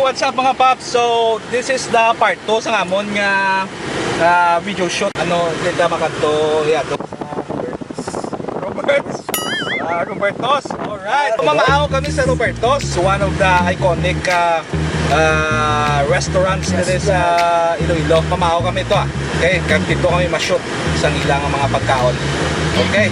what's up mga paps? So, this is the part 2 sa ngamon nga video shoot. Ano, dito makanto yado. Robertos. Alright. Mamaaw kami sa Robertos, one of the iconic restaurants dito sa Iloilo. Mamaaw kami ito Okay, dito kami ma-shoot sa ilang mga pagkaon. Okay.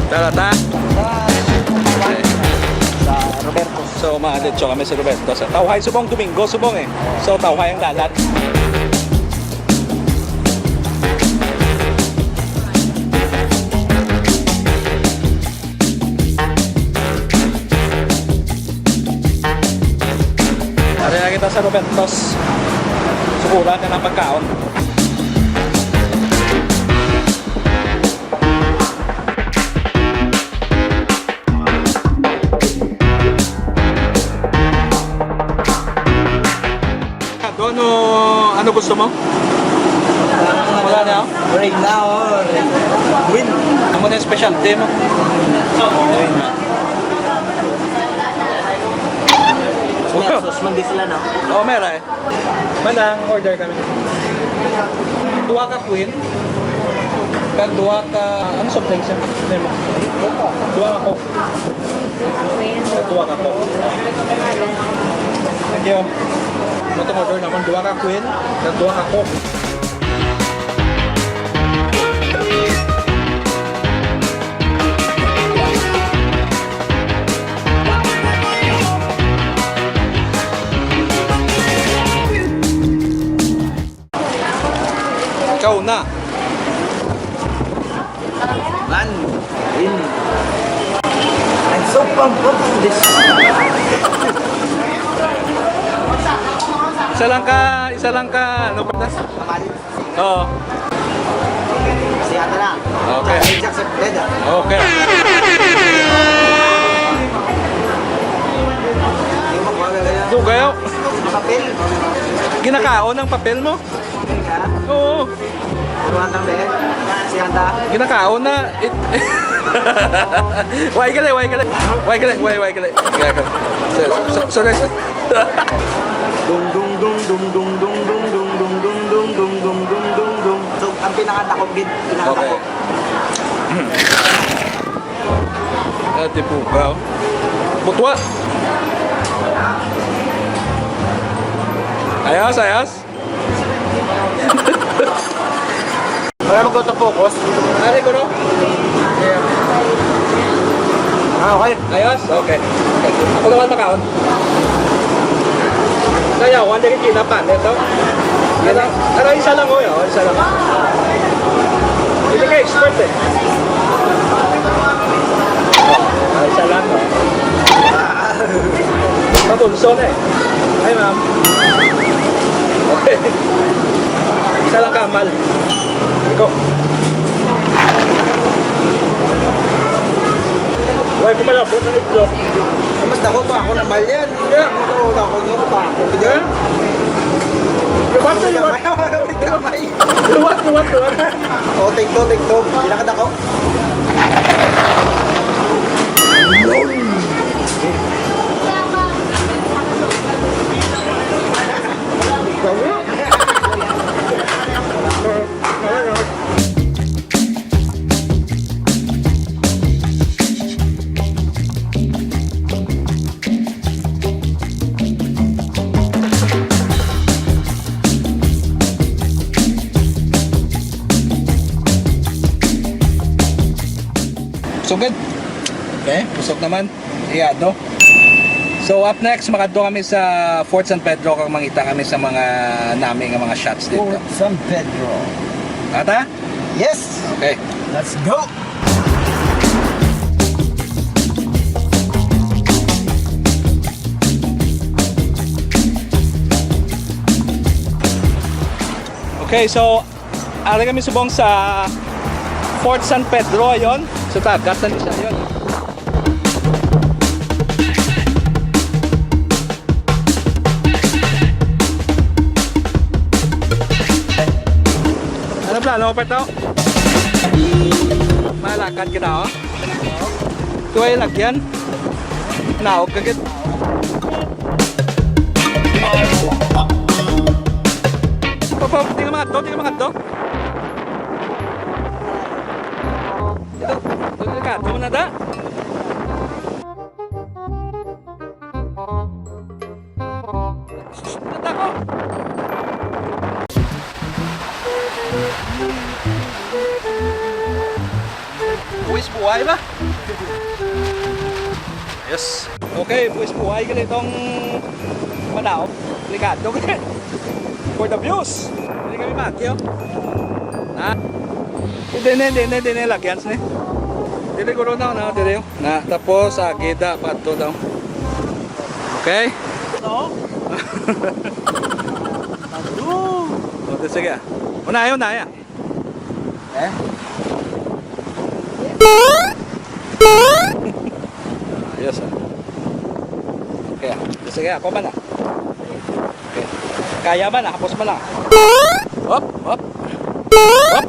Tara. Sa Roberto. So maalit kami sa Roberto. Sa Tawhay subong Domingo subong So Tawhay ang dalat. Ari na kita sa Robertos. Sukuran na ng pagkaon. Ano gusto mo? Wala na ako? Right now, win. Ano na yung specialty mo? Win. Sos man di sila na. Oo, meron Manang order kami. Duwa ka queen. Kag duwa ka... Ano soft drinks yan? Duwa ka coke. Duwa ka coke. Thank you. Ito order naman, duwa ka queen, at duwa ka coke. Ikaw na. Man, win. I'm so pumped up for this. Isa lang ka, ano ba das? Kamalit. Oo. Siyata na. Okay. Jack sa Breda. Okay. Yung magwagagaya. Dugayo, Papel. ginakaon ang papel mo? Ka. Oo. Ruwantang be. Siyata. Ginakaon na. Why gali. Sorry. Dung dung dung dung dung dung dung dung dung dung dung dung dung dung dung dung. So, ang pinakatakot gid, pinakatakot. Ate pugaw. Butwa. Ayos. Wala mo to focus. Ari ko no? Okay. Ayos? Okay. Ako naman makaon. Kaya, wala rin kinapan. Ito. Pero isa lang ho yun. Isa lang. Hindi ka expert Isa lang Mabunso na Ay ma'am. Okay. Isa lang kamal. Go. Huwag ko malabot ng itlog. Mas dako pa ako ng malyan. Yeah. Ako nyo pa ako. Yeah. Luwat. O, take two. Bilakad ako. Sugod. Okay, pusok naman. Iyado. So up next, makadto kami sa Fort San Pedro kung mangita kami sa mga naming mga shots dito. Fort San Pedro. Ata? Yes! Okay. Let's go! Okay, so ari kami subong sa Fort San Pedro ayon. So tagat na siya ayon. Plano pa ito. Malakad kita oh. Ito ay lagyan. Naog kagad. Papa, tingnan mga to, tingnan mga to. Ito, delikado mo na da. Nata ko. Buwis buhay ba? Yes. Okay, buwis buhay ka itong Manao. Delikado ka for the views. Hindi kami makyo. Ha? Hindi lagyan ni. Dili ko na na dire na tapos agida pato daw. Okay? No? O, sige. Una ya. Eh? Ayos ah. Okay. Sige, ako ba na? Okay. Kaya ba na? Hapos mo lang. Hop, hop. Hop.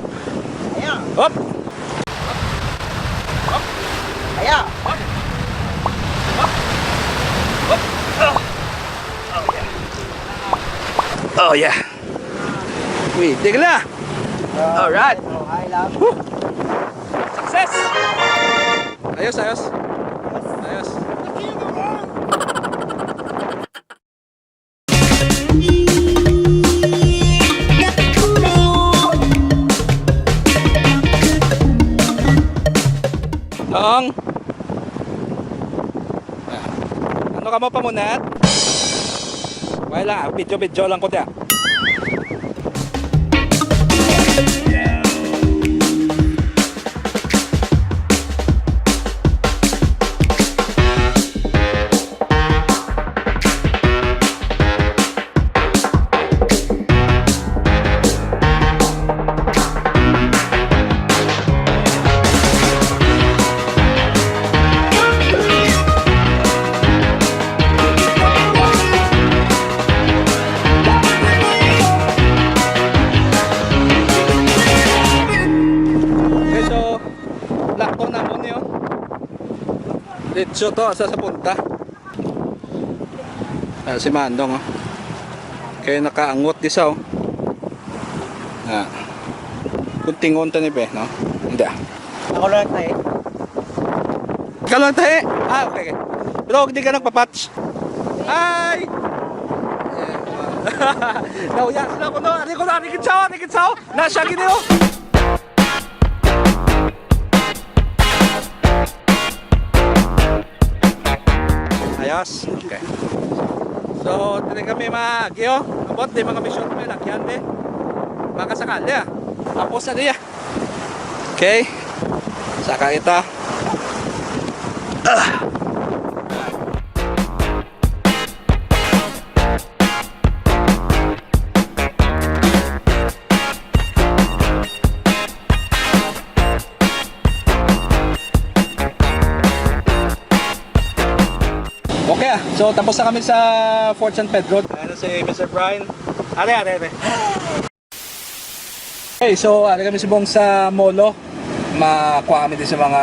Ayan. Hop. Ayan. Hop. Hop. Oh yeah. Wait, tigil na. Alright. Hi, love. Success. Ayos, ayos. Ayos. Ang ano ka mo pamunat? Wala, video lang ko tiya. Diretso to sa punta. Si Mandong oh. Kaya nakaangot di sa oh. Kunting unta ni be, no? Hindi ah. Ako lang tayo. Ikaw lang tayo. Okay. Pero hindi ka nagpa-patch. Ay! Nauya sila ko no. Ari kitsaw. Nasya gini oh. Ayos. Okay. So, tini kami mag-iyo. Abot di mga mission may lakyan de. Baka sakali ah. Tapos na diya. Okay. Saka kita. Okay ah, so tapos na kami sa Fort San Pedro. Ayan na si Mr. Brian. Are. Okay, so ano kami subong sa Molo. Makuha kami din sa mga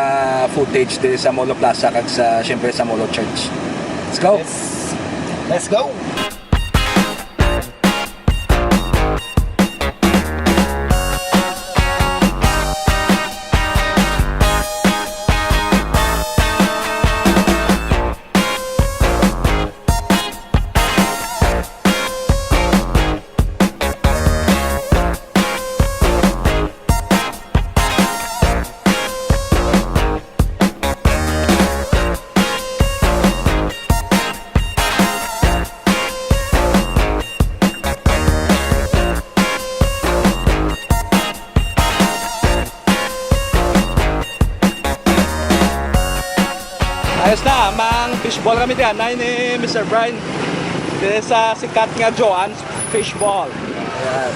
footage din sa Molo Plaza kag sa syempre sa Molo Church. Let's go. Let's go. Ayos na, mang fishball kami diyan. Nay ni Mr. Brian. Dito sa sikat nga Joan's Fishball. Ayan.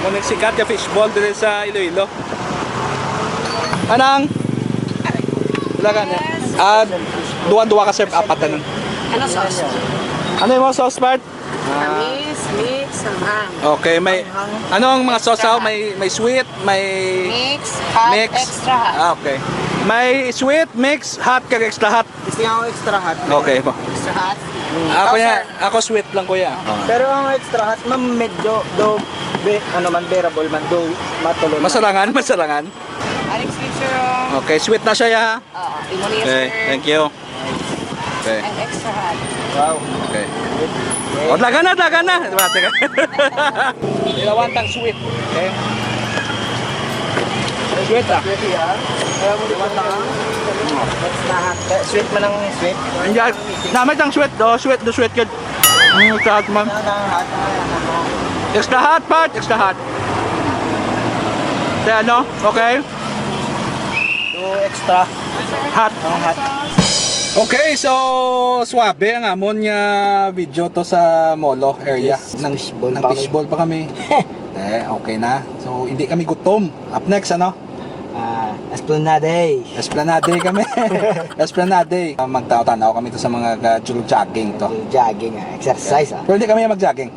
Ako nagsikat nga fishball dito sa Iloilo. Anang? Wala ka niya. Duwa ka serve apat. Ano Ano sauce? yung mga sauce part? Tamis, mix, Sahang. Okay, may ano ang mga sausaw? May sweet, may Mix, hot, mix. extra hot. Okay. May sweet, mix, hot, kag extra hot. Gusto nga ako extra hot. Okay po. Extra hot. Ako Ikaw, ya, sir. ako sweet lang kuya. Pero ang extra hot, ma'am, medyo, bearable man, matulog. Masalangan, masalangan. Alex Picture. Okay, sweet na siya ya. Imuniya Okay, sir. thank you. Okay, And extra hot. Wow. okay. O, dagan na, dagan na. Diba, teka. Ilawan tang sweet. Okay. Sweet ah. Sweet yan. Kaya mo diba na extra hot. Sweet man ang sweet. Andiyan, namay tang sweet do, sweet do sweet kid. Extra hot man. Hot. Extra hot part, extra hot. Kaya ano, okay? Extra Hot. hot. Okay, so swabe ang amon nga video to sa Molo area. Yes, ng fishball ng pa kami. fishball pa kami. Okay na. So hindi kami gutom. Up next ano? Esplanade. Esplanade kami. Esplanade. Magtao-tanaw kami to sa mga jogging to. Jogging, exercise. Pero hindi kami mag-jogging.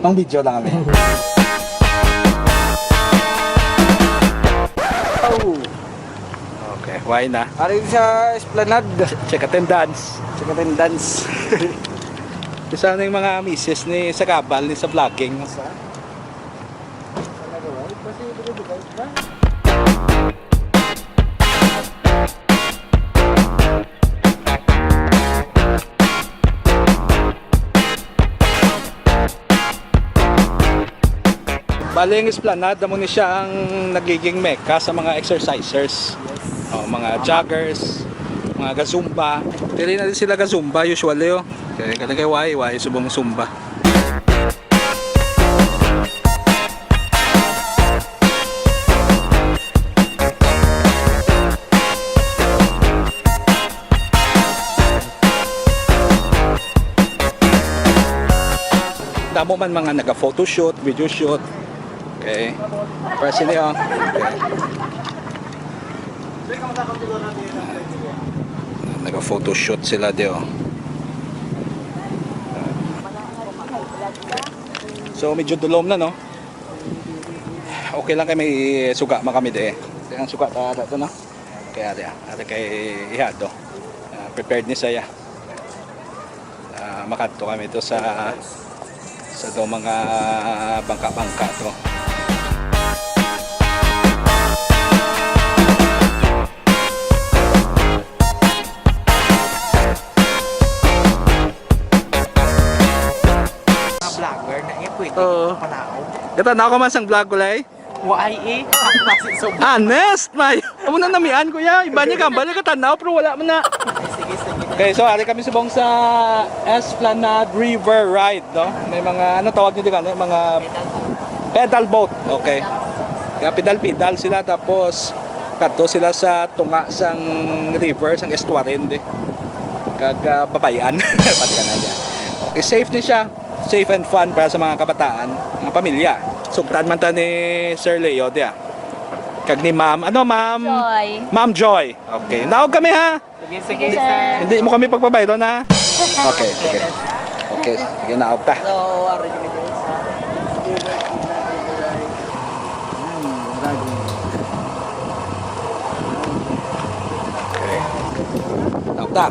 Pang video lang kami. Oh. Okay, why na? Ari sa Esplanade. Check attendance. Check attendance. Isa na yung mga misis ni sa kabal ni sa vlogging. Baling Esplanade, damo ni siya ang nagiging mecca sa mga exercisers. Mga joggers, mga gazumba. Dili na din sila gazumba usually oh. Okay, kada kay why subong zumba. Damo man mga naga-photoshoot, video shoot. Okay. Press niyo. Okay. Naga-photoshoot sila dio. So medyo dulom na no. Okay lang kay may suga man kami de. Ang suga ta to no. Kaya ada kay ihado. Prepared ni saya. Makadto kami to sa do mga bangka-bangka to. Vlogger na iya pwede. Oo. Panao. Gata ko man sang vlog ko lay. YA. Honest, may. Amo na namian ko ya. Iba niya kambal ka tanaw pero wala man na. Sige. Okay, so ari kami subong sa Esplanade River Ride, no? May mga ano tawag niyo diyan, mga pedal boat. Okay. Kaya pedal sila tapos kadto sila sa tunga sang river, sang estuarine. Kag babayan. Pati ka na diyan. Okay, safe din siya. Safe and fun para sa mga kabataan, mga pamilya. Sugtan man ta ni Sir Leo dia. Kag ni Ma'am, ano Ma'am? Joy. Ma'am Joy. Okay, naog kami ha. Sige, sir. Hindi mo kami pagbabayro na. Okay, sige. Okay, sige naog ta. So, ari ni Okay. Naog ta.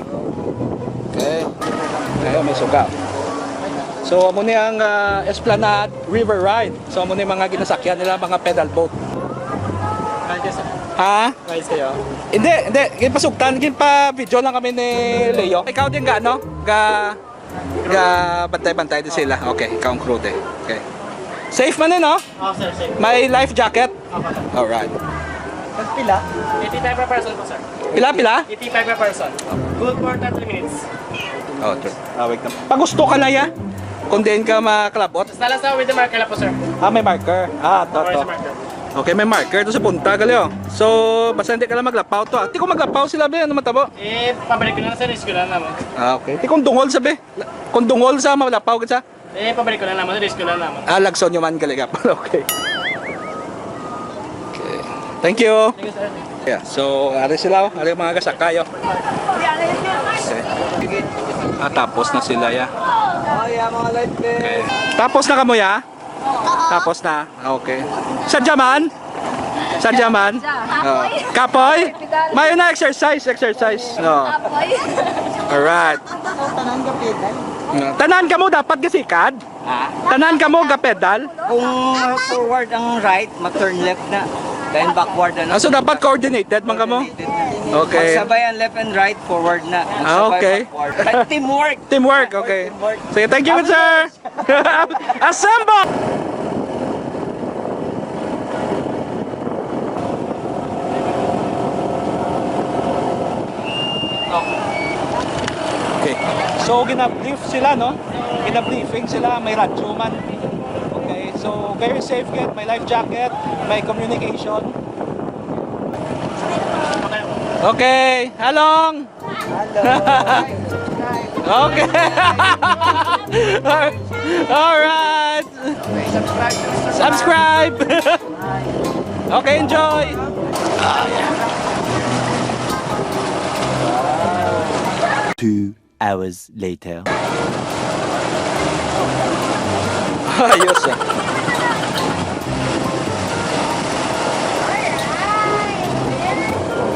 Okay. Ngayon may suga. So amo ni ang Esplanade River Ride. So amo ni mga ginasakyan nila mga pedal boat. Ha? Guys, kayo. Hindi. Ginpasugtan, ginpa-video lang kami ni Leo. Ikaw din ga, no? Ga bantay-bantay din sila. Okay, ikaw ang crew din. Okay. Safe man no? Oh, sir, safe. May life jacket? Alright. Pila? 85 per person po, sir. Pila? 85 per person. Good for 30 minutes. Oh, true. Wait na. Pag gusto ka na ya, kung din ka maklabot. Tapos nalang sa with the marker lang po, sir. May marker. To. Sa marker. Okay, may marker to sa punta, galio. So, basta hindi ka lang maglapaw to. Ti kung maglapaw sila, be, ano matabo? Pabalik ko na lang, sir. Risk ko lang naman. Okay. Ti kung dungol sa, be. Kung dungol sa, maglapaw ka sa. Pabalik ko lang naman, risk ko lang naman. Lagson yung man kaligap. Okay. Okay. Thank you. Thank you, sir. Yeah, so, ari sila, ari mga kasakayo. Okay. Tapos na sila, ya. yeah, mga light play. Tapos na kamo ya? Tapos na. Okay. Sadya man? Sadya man? Kapoy? Mayo na exercise. No. Alright. Tanan ka mo dapat gasikad? Tanan ka mo gapedal? Kung forward ang right, mag-turn left na. Then backward ano. So dapat coordinated man ka mo? Okay. Magsabay ang left and right, forward na. Magsabay Okay. backward. Like teamwork. Teamwork, okay. Sige, thank you, sir. Assemble! Okay. So, gina-brief sila, no? Gina-briefing sila, may radyo man. Okay, so very safe get, may life jacket, may communication. Okay, halong! Okay. All right. Subscribe. Okay, enjoy. 2 hours later. Ayos ah.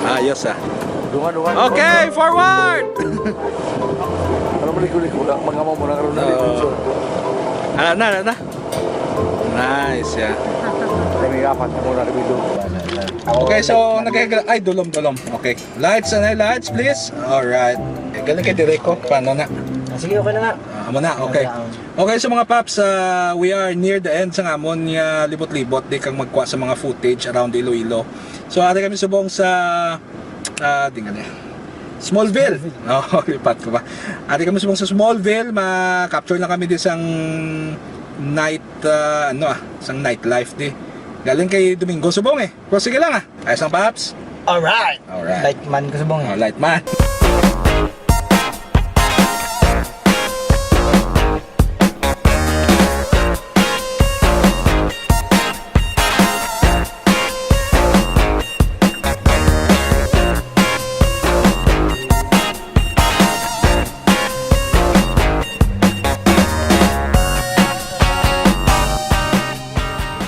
Ayos ah. Okay, forward. Ano mo liko-liko lang, mga mo muna karoon na liko. Na. Nice, yeah. Kami apat na muna kami doon. Okay, so ay dulom. Okay. Lights and highlights, please. All right. Galing kay Direko. Paano na? Sige, okay na nga. Amo na, okay. Okay, so mga paps, we are near the end sa ngamon nga libot-libot di kang magkuha sa mga footage around Iloilo. So ari kami subong sa tingnan niya. Smallville. Oh, lipat ko pa. Ari kami subong sa Smallville, ma-capture lang kami di sang night sang nightlife di. Galing kay Domingo subong eh. Pero sige lang Ayos ang paps. Alright. Alright. Light man ko sa bong. Oh, light man.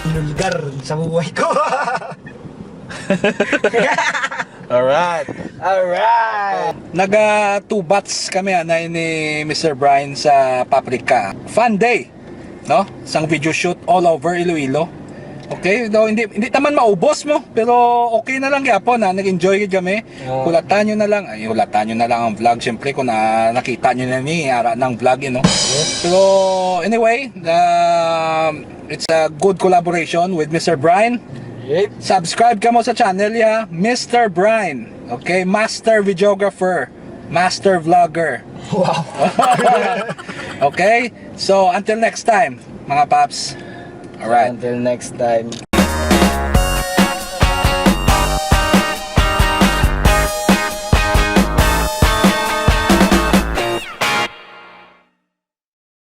Inulgar sa buhay ko. Alright. Alright. Naga 2 bats kami na ni Mr. Brian sa Paprika. Fun day, no? Sang video shoot all over Iloilo. Okay, daw hindi naman maubos mo, pero okay na lang gyapon nag-enjoy kami. Hulatan nyo na lang ang vlog syempre kung nakita nyo na ni ara ng vlog no. Pero anyway, it's a good collaboration with Mr. Brian. Subscribe ka mo sa channel ya, Mr. Brian. Okay, master videographer, master vlogger. Wow. Okay, so until next time, mga paps. Alright. Until next time.